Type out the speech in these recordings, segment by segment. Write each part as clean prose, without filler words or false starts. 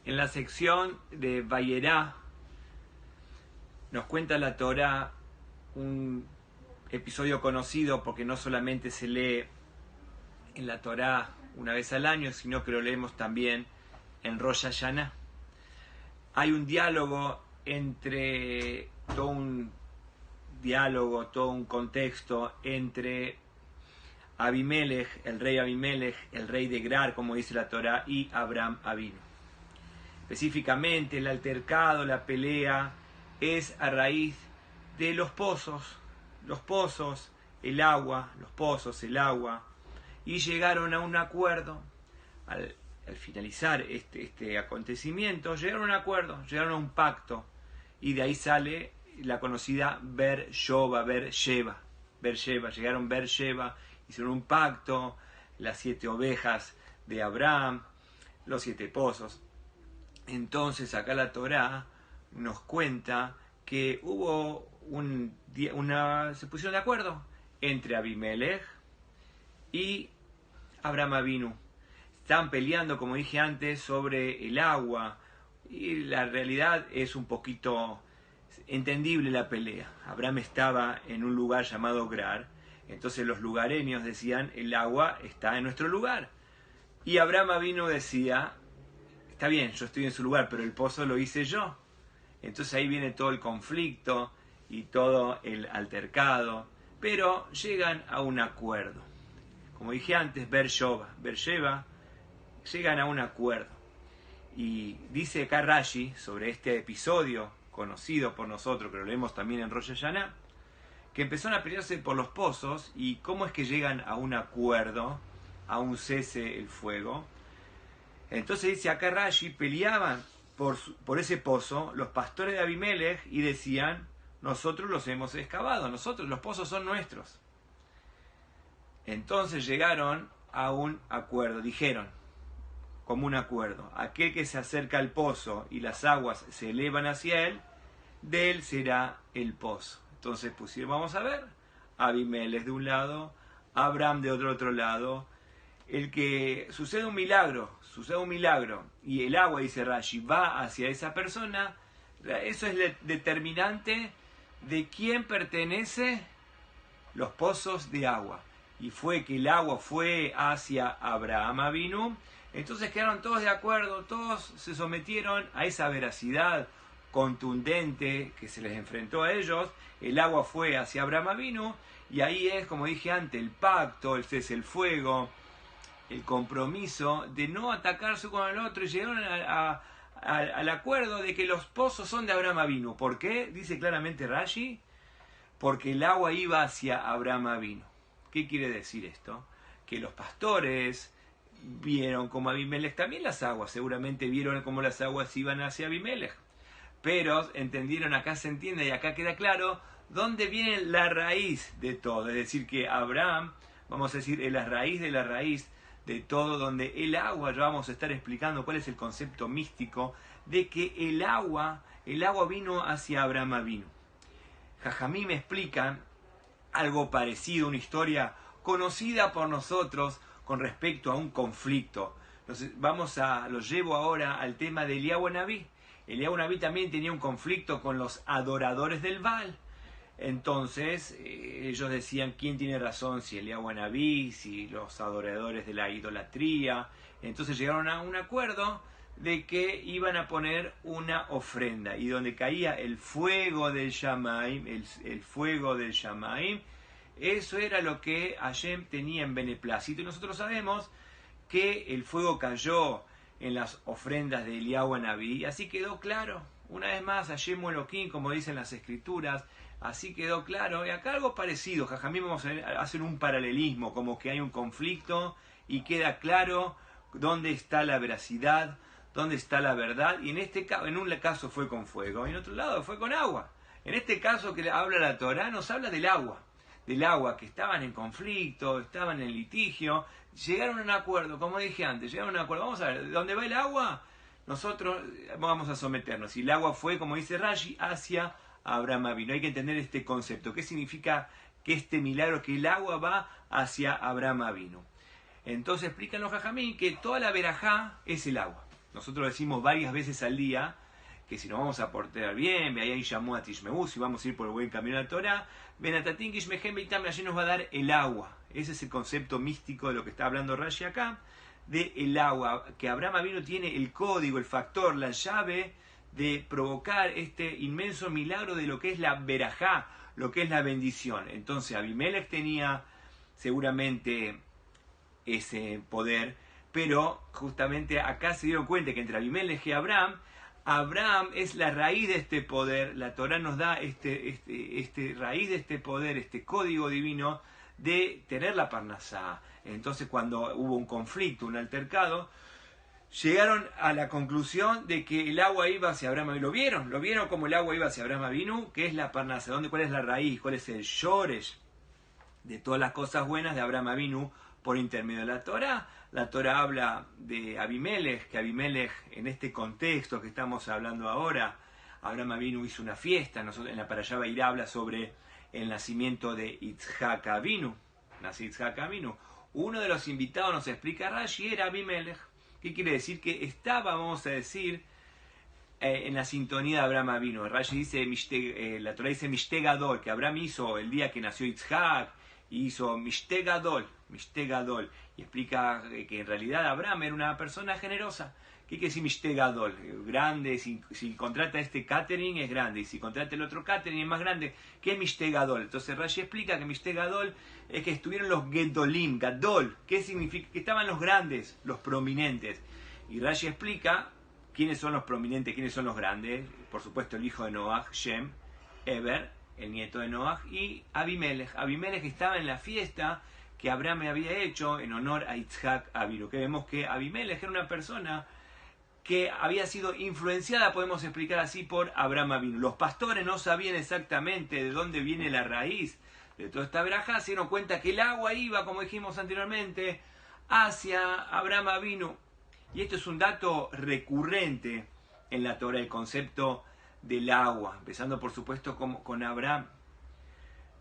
En la sección de Vayerá nos cuenta la Torá un episodio conocido porque no solamente se lee en la Torá una vez al año, sino que lo leemos también en Rosh Hashanah. Hay un diálogo entre todo un contexto entre Abimelech, el rey Abimelech, el rey de Gerar, como dice la Torá, y Abraham Avinu. Específicamente el altercado, la pelea, es a raíz de los pozos, el agua, y llegaron a un acuerdo. Al finalizar este acontecimiento, llegaron a un acuerdo, llegaron a un pacto, y de ahí sale la conocida Beersheba, llegaron Beersheba, hicieron un pacto, las 7 ovejas de Abraham, los 7 pozos. Entonces acá la Torá nos cuenta que hubo se pusieron de acuerdo entre Abimelech y Abraham Avinu. Estaban peleando, como dije antes, sobre el agua, y la realidad es un poquito entendible la pelea. Abraham estaba en un lugar llamado Gerar, entonces los lugareños decían: el agua está en nuestro lugar. Y Abraham Avinu decía: está bien, yo estoy en su lugar, pero el pozo lo hice yo. Entonces ahí viene todo el conflicto y todo el altercado, pero llegan a un acuerdo. Como dije antes, Beersheba, llegan a un acuerdo. Y dice acá Rashi sobre este episodio conocido por nosotros, que lo leemos también en Rosh Hashanah, que empezaron a pelearse por los pozos y cómo es que llegan a un acuerdo, a un cese el fuego. Entonces dice acá Rashi, peleaban por ese pozo los pastores de Abimelech y decían: nosotros los hemos excavado, los pozos son nuestros. Entonces llegaron a un acuerdo, dijeron, como un acuerdo: aquel que se acerca al pozo y las aguas se elevan hacia él, de él será el pozo. Entonces vamos a ver, Abimelech de un lado, Abraham de otro lado. El que sucede un milagro y el agua, dice Rashi, va hacia esa persona, eso es determinante de quién pertenece los pozos de agua. Y fue que el agua fue hacia Abraham Avinu. Entonces quedaron todos de acuerdo, todos se sometieron a esa veracidad contundente que se les enfrentó a ellos. El agua fue hacia Abraham Avinu, y ahí es, como dije antes, el pacto, el cese el fuego, el compromiso de no atacarse con el otro, y llegaron al acuerdo de que los pozos son de Abraham Avinu. ¿Por qué? Dice claramente Rashi: porque el agua iba hacia Abraham Avinu. ¿Qué quiere decir esto? Que los pastores vieron como Abimelech también las aguas, seguramente vieron como las aguas iban hacia Abimelech, pero entendieron, acá se entiende y acá queda claro dónde viene la raíz de todo. Es decir, que Abraham, vamos a decir, es la raíz de todo, donde el agua, ya vamos a estar explicando cuál es el concepto místico de que el agua vino hacia Abraham Avinu. Jajamí me explican algo parecido, una historia conocida por nosotros con respecto a un conflicto. Lo llevo ahora al tema de Eliyahu Anabí. Eliyahu Anabí también tenía un conflicto con los adoradores del Baal. Entonces ellos decían: ¿quién tiene razón? Si Eliyahu Anabí, si los adoradores de la idolatría. Entonces llegaron a un acuerdo de que iban a poner una ofrenda, y donde caía el fuego del Shamaim, el fuego del Shamaim, eso era lo que Hashem tenía en beneplácito. Y nosotros sabemos que el fuego cayó en las ofrendas de Eliyahu Anabí, y así quedó claro. Una vez más, Hashem Elohim, como dicen las escrituras, así quedó claro. Y acá algo parecido, Jajamí, vamos a hacer un paralelismo, como que hay un conflicto y queda claro dónde está la veracidad, dónde está la verdad. Y en un caso fue con fuego, y en otro lado fue con agua. En este caso que habla la Torá, nos habla del agua, que estaban en conflicto, estaban en litigio, llegaron a un acuerdo, como dije antes, llegaron a un acuerdo. Vamos a ver, ¿dónde va el agua? Nosotros vamos a someternos. Y el agua fue, como dice Rashi, hacia Abraham Avinu. Hay que entender este concepto. ¿Qué significa que este milagro, que el agua va hacia Abraham Avinu? Entonces explican los jajamí que toda la verajá es el agua. Nosotros decimos varias veces al día que si nos vamos a portar bien, ahí llamó a Tishmeú, si vamos a ir por el buen camino de la Torah, Benatatin Kishmehem Beitam, allí nos va a dar el agua. Ese es el concepto místico de lo que está hablando Rashi acá, de el agua, que Abraham Avinu tiene el código, el factor, la llave de provocar este inmenso milagro de lo que es la verajá, lo que es la bendición. Entonces Abimelech tenía seguramente ese poder, pero justamente acá se dieron cuenta que entre Abimelech y Abraham es la raíz de este poder. La Torah nos da este raíz de este poder, este código divino de tener la parnasá. Entonces cuando hubo un conflicto, un altercado, llegaron a la conclusión de que el agua iba hacia Abraham Avinu. ¿Lo vieron como el agua iba hacia Abraham Avinu? ¿Qué es la parnasá? ¿Cuál es la raíz? ¿Cuál es el shoresh de todas las cosas buenas de Abraham Avinu por intermedio de la Torah? La Torah habla de Abimelech, que Abimelech, en este contexto que estamos hablando ahora, Abraham Avinu hizo una fiesta. En la Parashá Vairá habla sobre el nacimiento de Yitzhak Avinu. Nació Yitzhak Avinu. Uno de los invitados, nos explica Rashi, era Abimelech. ¿Qué quiere decir? Que estaba, vamos a decir, en la sintonía de Abraham Avinu. Rashi dice, la Torah dice Mishte Gadol, que Abraham hizo el día que nació Yitzhak, hizo Mishte Gadol, y explica que en realidad Abraham era una persona generosa. ¿Qué quiere decir Mishte Gadol? Grande, si contrata este catering es grande, y si contrata el otro catering es más grande. ¿Qué es Mishte Gadol? Entonces Rashi explica que Mishte Gadol es que estuvieron los Gedolim, Gadol, ¿qué significa? Que estaban los grandes, los prominentes. Y Rashi explica quiénes son los prominentes, quiénes son los grandes. Por supuesto el hijo de Noach, Shem, Eber, el nieto de Noach, y Abimelech. Abimelech estaba en la fiesta que Abraham había hecho en honor a Yitzhak Avinu. Que vemos que Abimelech era una persona que había sido influenciada, podemos explicar así, por Abraham Avinu. Los pastores no sabían exactamente de dónde viene la raíz de toda esta verajá, se dieron cuenta que el agua iba, como dijimos anteriormente, hacia Abraham Avinu. Y esto es un dato recurrente en la Torah, el concepto del agua, empezando por supuesto con Abraham.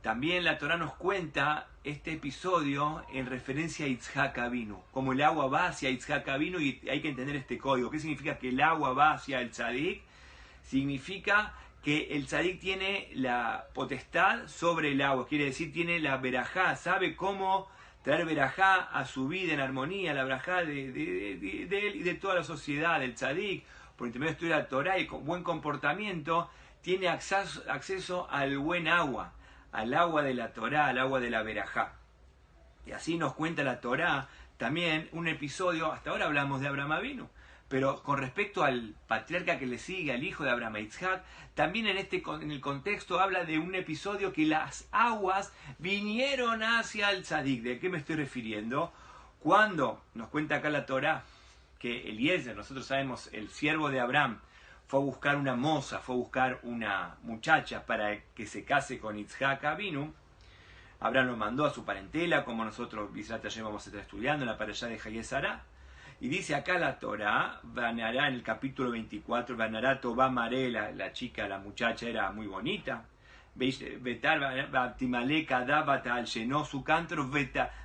También la Torah nos cuenta este episodio en referencia a Yitzhak Avinu, como el agua va hacia Yitzhak Avinu, y hay que entender este código. ¿Qué significa que el agua va hacia el tzadik? Significa que el tzadik tiene la potestad sobre el agua, quiere decir tiene la verajá, sabe cómo traer verajá a su vida en armonía, la verajá de él y de toda la sociedad, del tzadik, por intermedio de estudiar la Torah y con buen comportamiento, tiene acceso al buen agua, al agua de la Torah, al agua de la verajá. Y así nos cuenta la Torah también un episodio. Hasta ahora hablamos de Abraham Avinu, pero con respecto al patriarca que le sigue, al hijo de Abraham, Yitzhak, también en el contexto habla de un episodio que las aguas vinieron hacia el tzadik. ¿De qué me estoy refiriendo? Cuando nos cuenta acá la Torah que Eliezer, nosotros sabemos, el siervo de Abraham, fue a buscar una moza, fue a buscar una muchacha para que se case con Yitzhak Avinu. Abraham lo mandó a su parentela, como nosotros Bizrat Hashem vamos a estar estudiando en la parashá de Hayé Sará. Y dice acá la Torah, Vanará en el capítulo 24, Vanará Tobá Maré, la chica, la muchacha era muy bonita. Betar Batimale Kadabatal, llenó su cántaro,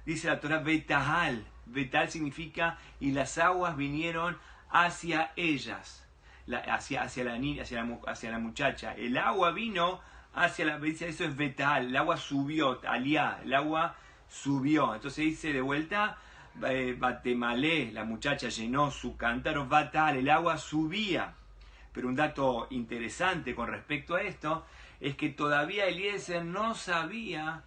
dice la Torah, Betahal. Betal significa, y las aguas vinieron hacia ellas. Hacia la niña, hacia la muchacha. El agua vino hacia la, dice, eso es Betal, el agua subió, aliá, el agua subió. Entonces dice de vuelta, Batemalé, la muchacha llenó su cántaro, Batal, el agua subía. Pero un dato interesante con respecto a esto es que todavía Eliezer no sabía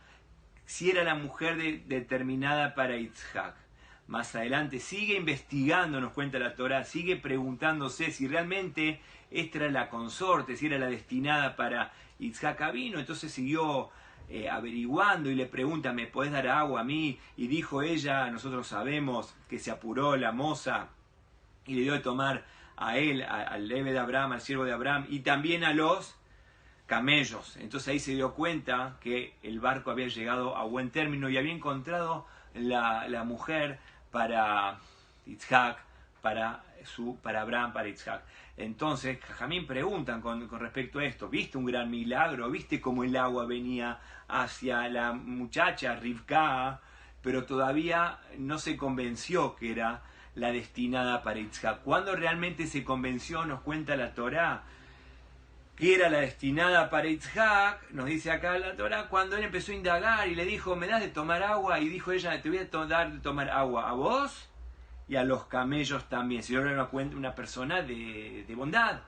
si era la mujer determinada para Yitzhak. Más adelante sigue investigando, nos cuenta la Torah, sigue preguntándose si realmente esta era la consorte, si era la destinada para Yitzhak Avinu. Entonces siguió averiguando y le pregunta, ¿me podés dar agua a mí? Y dijo ella, nosotros sabemos que se apuró la moza y le dio de tomar a él, al leve de Abraham, al siervo de Abraham, y también a los camellos. Entonces ahí se dio cuenta que el barco había llegado a buen término y había encontrado la mujer para Yitzhak, para Abraham, para Yitzhak. Entonces, Jajamín preguntan con respecto a esto, ¿viste un gran milagro? ¿Viste cómo el agua venía hacia la muchacha, Rivka, pero todavía no se convenció que era la destinada para Yitzhak. ¿Cuándo realmente se convenció, nos cuenta la Torá, que era la destinada para Yitzhak? Nos dice acá la Torá, cuando él empezó a indagar y le dijo, ¿me das de tomar agua? Y dijo ella, te voy a dar de tomar agua a vos y a los camellos también. Si yo era una persona de bondad,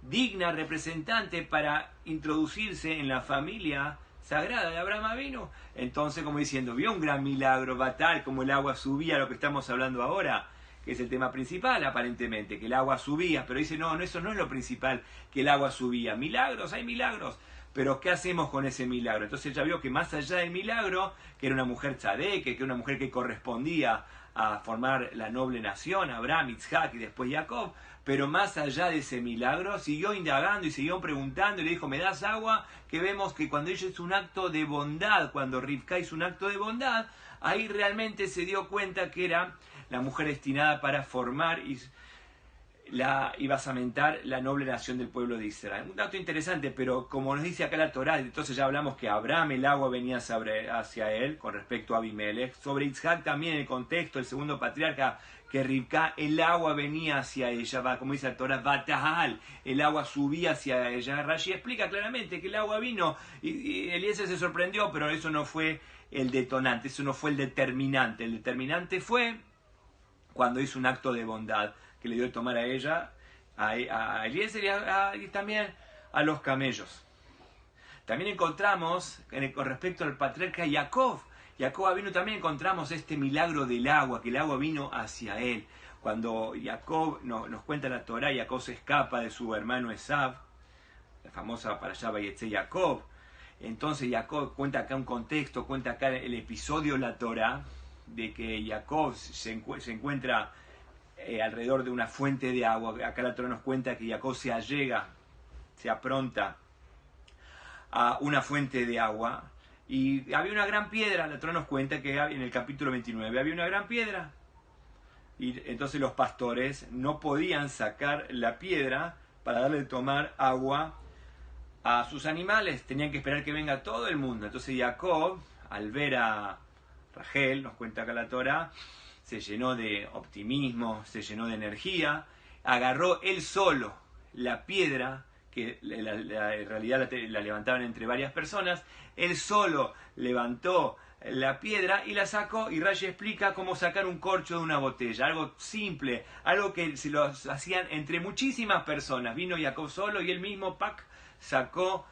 digna, representante para introducirse en la familia sagrada de Abraham Avinu. Entonces, como diciendo, vio un gran milagro, va tal como el agua subía, lo que estamos hablando ahora, que es el tema principal aparentemente, que el agua subía, pero dice, no, eso no es lo principal, que el agua subía. Milagros, hay milagros, pero ¿qué hacemos con ese milagro? Entonces ella vio que más allá del milagro, que era una mujer tzadek, que era una mujer que correspondía a formar la noble nación, Abraham, Yitzhak y después Jacob, pero más allá de ese milagro, siguió indagando y siguió preguntando y le dijo, ¿me das agua? Que vemos que cuando ella hizo un acto de bondad, cuando Rivka hizo un acto de bondad, ahí realmente se dio cuenta que era la mujer destinada para formar y basamentar la noble nación del pueblo de Israel. Un dato interesante, pero como nos dice acá la Torá, entonces ya hablamos que Abraham, el agua venía hacia él con respecto a Abimelech. Sobre Yitzhak también en el contexto, el segundo patriarca, que Rivka, el agua venía hacia ella, como dice la Torá, Batahal, el agua subía hacia ella. Rashi explica claramente que el agua vino y Eliezer se sorprendió, pero eso no fue el detonante, eso no fue el determinante. El determinante fue cuando hizo un acto de bondad que le dio de tomar a ella, a Eliezer y también a los camellos. También encontramos, con respecto al patriarca Jacob vino, también encontramos este milagro del agua, que el agua vino hacia él. Cuando Jacob nos cuenta la Torá, Jacob se escapa de su hermano Esav, la famosa para allá Vayetze Jacob. Entonces Jacob cuenta acá un contexto, cuenta acá el episodio de la Torá, de que Jacob se encuentra alrededor de una fuente de agua. Acá la Torá nos cuenta que Jacob se apronta a una fuente de agua y había una gran piedra. La Torá nos cuenta que en el capítulo 29 había una gran piedra y entonces los pastores no podían sacar la piedra para darle de tomar agua a sus animales, tenían que esperar que venga todo el mundo. Entonces Jacob, al ver a Rachel, nos cuenta acá la Torá, se llenó de optimismo, se llenó de energía, agarró él solo la piedra, que en realidad la levantaban entre varias personas, él solo levantó la piedra y la sacó, y Rashi explica cómo sacar un corcho de una botella, algo simple, algo que se lo hacían entre muchísimas personas. Vino Jacob solo y él mismo, sacó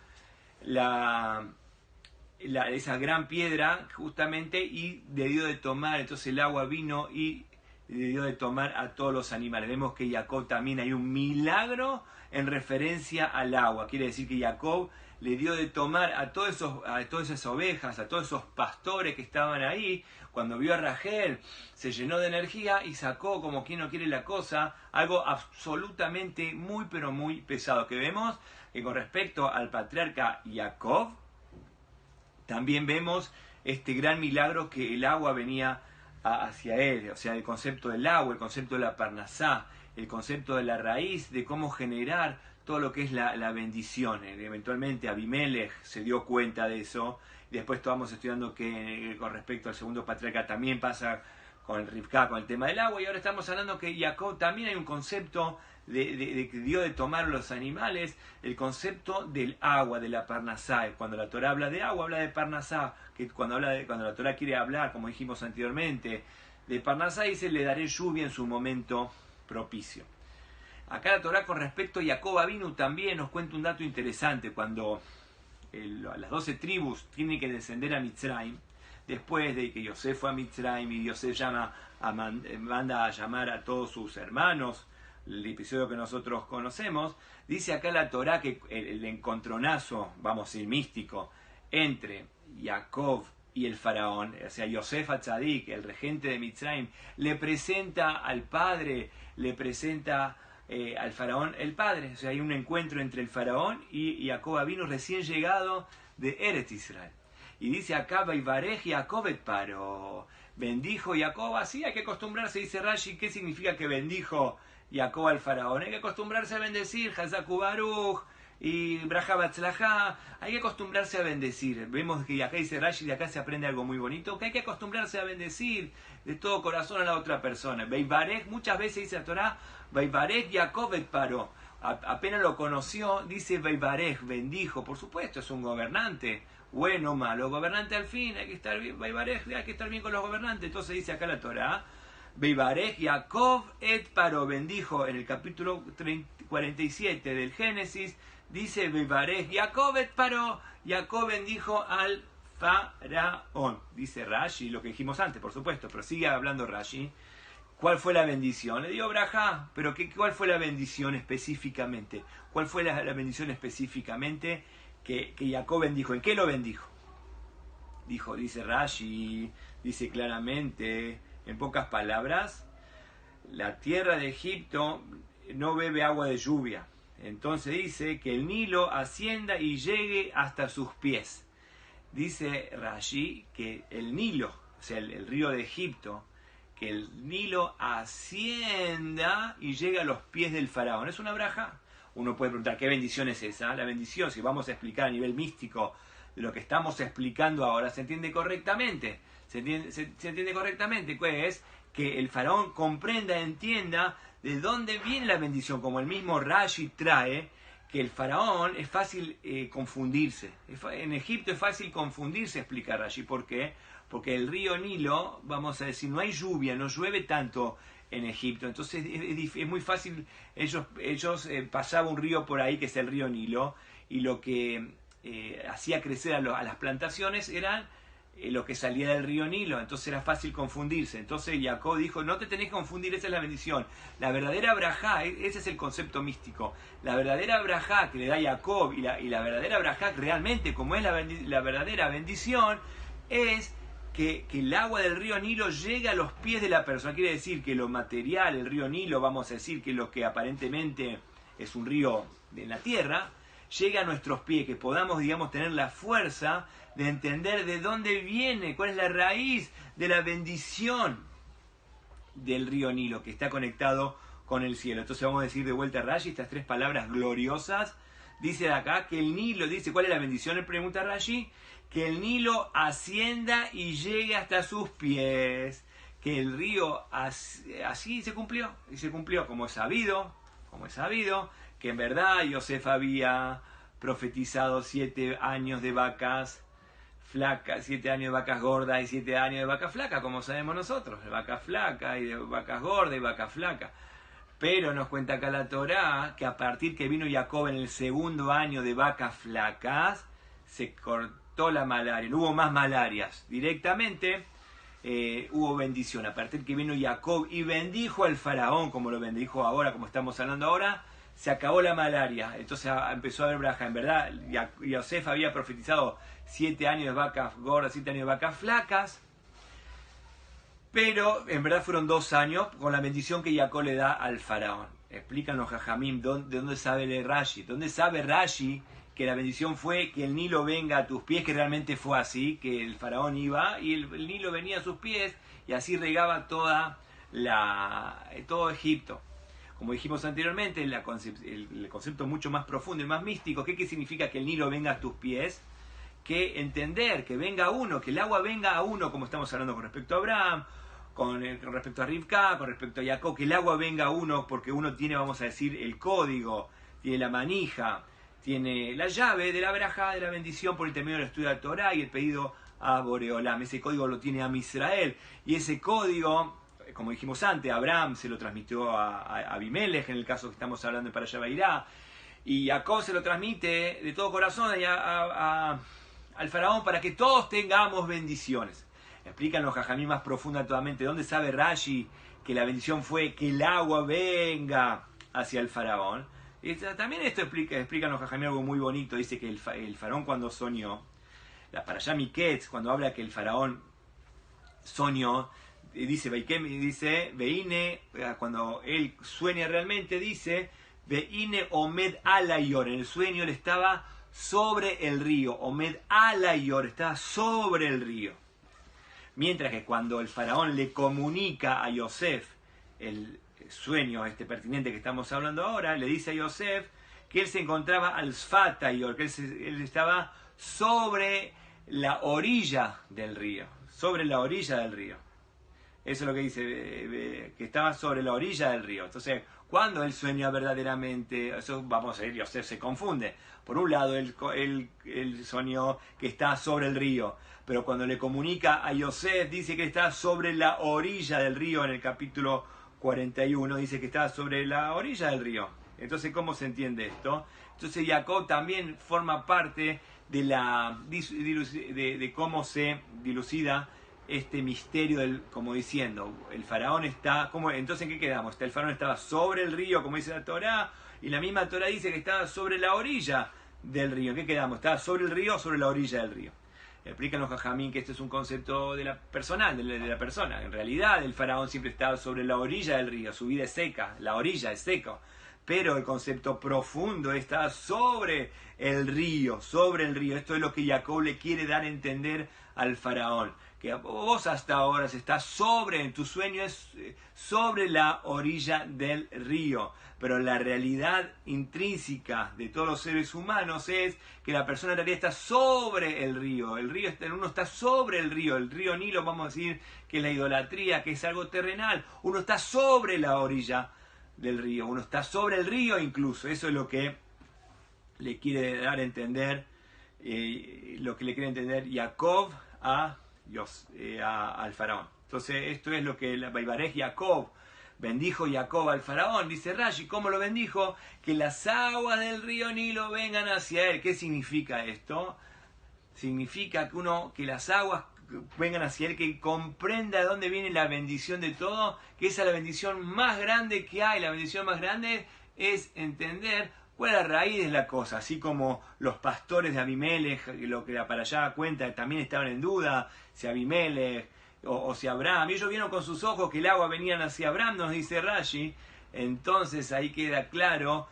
esa gran piedra justamente y le dio de tomar. Entonces el agua vino y le dio de tomar a todos los animales. Vemos que Jacob también hay un milagro en referencia al agua. Quiere decir que Jacob le dio de tomar a todas esas ovejas, a todos esos pastores que estaban ahí. Cuando vio a Rachel se llenó de energía y sacó, como quien no quiere la cosa, algo absolutamente muy pero muy pesado. Que vemos que con respecto al patriarca Jacob también vemos este gran milagro, que el agua venía hacia él. O sea, el concepto del agua, el concepto de la parnasá, el concepto de la raíz, de cómo generar todo lo que es la bendición. Eventualmente Abimelech se dio cuenta de eso. Después estamos estudiando que con respecto al segundo patriarca también pasa con el Rivka, con el tema del agua. Y ahora estamos hablando que Jacob también hay un concepto de que dio de tomar los animales, el concepto del agua, de la parnasá. Cuando la Torá habla de agua, habla de parnasá. Que cuando la Torá quiere hablar, como dijimos anteriormente, de parnasá, dice, le daré lluvia en su momento propicio. Acá la Torá con respecto a Jacob Avinu también nos cuenta un dato interesante. Cuando las 12 tribus tienen que descender a Mitzrayim, después de que Yosef fue a Mitzrayim y Yosef manda a llamar a todos sus hermanos, el episodio que nosotros conocemos, dice acá la Torá que el encontronazo, vamos a decir místico, entre Jacob y el faraón, o sea, Yosef Atzadik, el regente de Mitzrayim, le presenta al padre, le presenta al faraón el padre. O sea, hay un encuentro entre el faraón y Jacob Avinu recién llegado de Eretz Israel. Y dice acá, Vaivarej Jacob et Paro, bendijo Jacob. Así hay que acostumbrarse, dice Rashi. ¿Qué significa que bendijo Jacob al faraón? Hay que acostumbrarse a bendecir, Hazaku Baruch, y Braja Batzlajá, hay que acostumbrarse a bendecir. Vemos que acá dice Rashi, de acá se aprende algo muy bonito, que hay que acostumbrarse a bendecir de todo corazón a la otra persona. Beibarej, muchas veces dice la Torá, Beibarej Jacob et Paró. Apenas lo conoció, dice Beibarej, bendijo. Por supuesto, es un gobernante, bueno o malo. Gobernante al fin, hay que estar bien, Beibarej, hay que estar bien con los gobernantes. Entonces dice acá la Torá, Beibarej Jacob et Paró, bendijo en el capítulo 47 del Génesis. Dice Beibarej Jacob et Paró, Jacob bendijo al faraón. Dice Rashi, lo que dijimos antes, por supuesto, pero sigue hablando Rashi. ¿Cuál fue la bendición? Le dio Brajá, pero ¿cuál fue la bendición específicamente? ¿Cuál fue la bendición específicamente que Jacob bendijo? ¿En qué lo bendijo? Dice Rashi, dice claramente, en pocas palabras, la tierra de Egipto no bebe agua de lluvia. Entonces dice que el Nilo ascienda y llegue hasta sus pies. Dice Rashi que el Nilo, o sea, el río de Egipto, que el Nilo ascienda y llegue a los pies del faraón. ¿Es una braja? Uno puede preguntar, ¿qué bendición es esa? La bendición, si vamos a explicar a nivel místico de lo que estamos explicando ahora, se entiende correctamente. Se entiende correctamente, pues, que el faraón comprenda, entienda de dónde viene la bendición, como el mismo Rashi trae, que el faraón es fácil confundirse. En Egipto es fácil confundirse, explica Rashi. ¿Por qué? Porque el río Nilo, vamos a decir, no hay lluvia, no llueve tanto en Egipto. Entonces es muy fácil, ellos pasaba un río por ahí, que es el río Nilo, y lo que hacía crecer a las plantaciones eran lo que salía del río Nilo, entonces era fácil confundirse. Entonces Jacob dijo, no te tenés que confundir, esa es la bendición. La verdadera brajá, ese es el concepto místico, la verdadera brajá que le da Jacob y la verdadera brajá realmente, como es la verdadera bendición, es que el agua del río Nilo llegue a los pies de la persona. Quiere decir que lo material, el río Nilo, vamos a decir que lo que aparentemente es un río en la tierra, llegue a nuestros pies, que podamos, digamos, tener la fuerza de entender de dónde viene, cuál es la raíz de la bendición del río Nilo, que está conectado con el cielo. Entonces vamos a decir de vuelta a Rashi estas tres palabras gloriosas. Dice de acá que el Nilo, dice, ¿cuál es la bendición? Le pregunta Rashi, que el Nilo ascienda y llegue hasta sus pies, que el río así se cumplió, y se cumplió como es sabido, que en verdad Yosef había profetizado 7 años de vacas flacas, 7 años de vacas gordas y 7 años de vacas flacas, como sabemos nosotros, de vacas flacas y de vacas gordas y vacas flacas. Pero nos cuenta acá la Torá que a partir que vino Jacob en el 2.º año de vacas flacas, se cortó la malaria, no hubo más malarias. Directamente hubo bendición. A partir que vino Jacob y bendijo al faraón, como lo bendijo ahora, como estamos hablando ahora, se acabó la malaria. Entonces empezó a haber braja. En verdad, Yosef había profetizado 7 años de vacas gordas, 7 años de vacas flacas. Pero en verdad fueron 2 años con la bendición que Jacob le da al faraón. Explícanos, Jajamim, ¿de dónde sabe Rashi? ¿Dónde sabe Rashi que la bendición fue que el Nilo venga a tus pies? Que realmente fue así, que el faraón iba y el Nilo venía a sus pies y así regaba todo Egipto. Como dijimos anteriormente, el concepto mucho más profundo y más místico, ¿qué significa que el Nilo venga a tus pies? Que entender, que venga uno, que el agua venga a uno, como estamos hablando con respecto a Abraham, con respecto a Rivka, con respecto a Jacob, que el agua venga a uno porque uno tiene, vamos a decir, el código, tiene la manija, tiene la llave de la braja, de la bendición por el intermedio del estudio de la Torah y el pedido a Boreolam. Ese código lo tiene Am Israel y ese código, como dijimos antes, Abraham se lo transmitió a Abimelech, en el caso que estamos hablando de Parashá Vairá, y Jacob se lo transmite de todo corazón al faraón para que todos tengamos bendiciones. Explican los jajamí más profundamente dónde sabe Rashi que la bendición fue que el agua venga hacia el faraón. Y también esto explican los jajamí algo muy bonito. Dice que el faraón cuando soñó, la Parashá Miketz, cuando habla que el faraón soñó, dice Veine, cuando él sueña realmente, dice Veine Omed Alayor, en el sueño él estaba sobre el río, Omed Alayor, estaba sobre el río. Mientras que cuando el faraón le comunica a Yosef el sueño pertinente que estamos hablando ahora, le dice a Yosef que él se encontraba al Sfatayor, que él estaba sobre la orilla del río, sobre la orilla del río. Eso es lo que dice, que estaba sobre la orilla del río. Entonces, cuando él sueña verdaderamente, eso vamos a ver, Yosef se confunde. Por un lado, él soñó que está sobre el río, pero cuando le comunica a Yosef, dice que está sobre la orilla del río. En el capítulo 41 dice que está sobre la orilla del río. Entonces, ¿cómo se entiende esto? Entonces, Jacob también forma parte de cómo se dilucida este misterio del, como diciendo, el faraón está, entonces ¿en qué quedamos? El faraón estaba sobre el río, como dice la Torá, y la misma Torá dice que estaba sobre la orilla del río. ¿En qué quedamos? ¿Estaba sobre el río o sobre la orilla del río? Explican los jajamín que esto es un concepto de la persona. En realidad el faraón siempre estaba sobre la orilla del río, su vida es seca, la orilla es seca. Pero el concepto profundo está sobre el río, sobre el río. Esto es lo que Jacob le quiere dar a entender al faraón. Que vos hasta ahora estás sobre, en tu sueño es sobre la orilla del río. Pero la realidad intrínseca de todos los seres humanos es que la persona en realidad está sobre el río. Uno está sobre el río Nilo, vamos a decir que es la idolatría, que es algo terrenal. Uno está sobre la orilla del río, uno está sobre el río incluso. Eso es lo que le quiere dar a entender, Jacob al faraón. Entonces esto es lo que la Baibarej Jacob bendijo Jacob al faraón. Dice Rashi, ¿cómo lo bendijo? Que las aguas del río Nilo vengan hacia él. ¿Qué significa esto? Significa que las aguas vengan hacia él, que comprenda de dónde viene la bendición de todo, que esa es la bendición más grande que hay. La bendición más grande es entender cuál es la raíz de la cosa, así como los pastores de Abimelech, lo que la parashá cuenta, también estaban en duda si Abimelech o si Abraham. Ellos vieron con sus ojos que el agua venía hacia Abraham, nos dice Rashi. Entonces ahí queda claro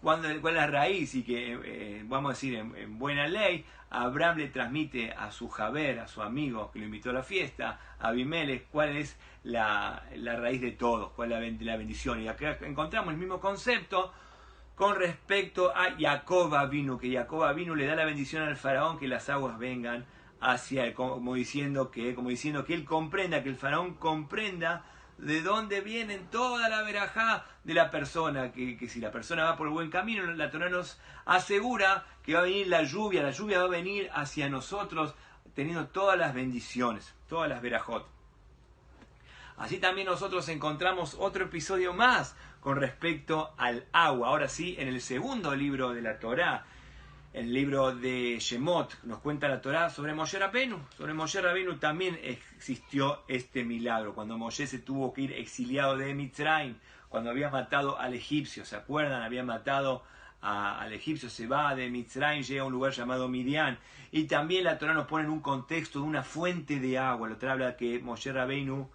cuál es la raíz, y que, vamos a decir en buena ley, Abraham le transmite a su Jaber, a su amigo que lo invitó a la fiesta, a Abimelech, cuál es la raíz de todo, cuál es la bendición. Y acá encontramos el mismo concepto con respecto a Jacob Avinu, que Jacob Avinu le da la bendición al faraón, que las aguas vengan hacia él, como diciendo que él comprenda, que el faraón comprenda de dónde vienen toda la verajá de la persona, que si la persona va por el buen camino, la Torá nos asegura que va a venir la lluvia va a venir hacia nosotros, teniendo todas las bendiciones, todas las verajot. Así también nosotros encontramos otro episodio más con respecto al agua. Ahora sí, en el segundo libro de la Torá, el libro de Shemot, nos cuenta la Torá sobre Moshe Rabbeinu. Sobre Moshe Rabbeinu también existió este milagro, cuando Moshe se tuvo que ir exiliado de Mitzrayim, cuando había matado al egipcio, ¿se acuerdan? Había matado al egipcio, se va de Mitzrayim, llega a un lugar llamado Midian. Y también la Torá nos pone en un contexto de una fuente de agua. La Torá habla que Moshe Rabbeinu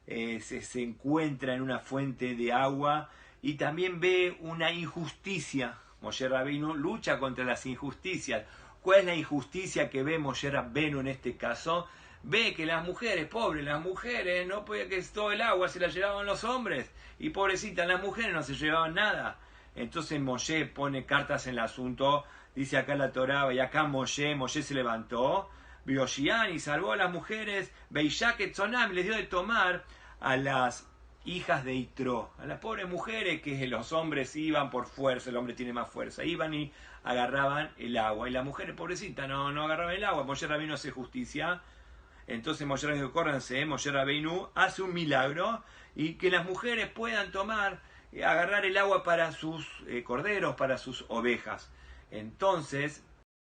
se encuentra en una fuente de agua y también ve una injusticia. Moshe Rabbeinu lucha contra las injusticias. ¿Cuál es la injusticia que ve Moshe Rabbeinu en este caso? Ve que las mujeres, pobres, las mujeres, no podía, que todo el agua se la llevaban los hombres, y pobrecitas, las mujeres no se llevaban nada. Entonces Moshe pone cartas en el asunto, dice acá la Torá, y acá Moshe se levantó, Bioshian, y salvó a las mujeres, Beishaket Zonam, les dio de tomar a las hijas de Yitro, a las pobres mujeres que los hombres iban por fuerza, el hombre tiene más fuerza, iban y agarraban el agua, y las mujeres pobrecitas no agarraban el agua. Moshe Rabbeinu hace justicia. Entonces Moshe Rabbeinu, córranse, Moshe Rabbeinu hace un milagro, y que las mujeres puedan agarrar el agua para sus corderos, para sus ovejas. Entonces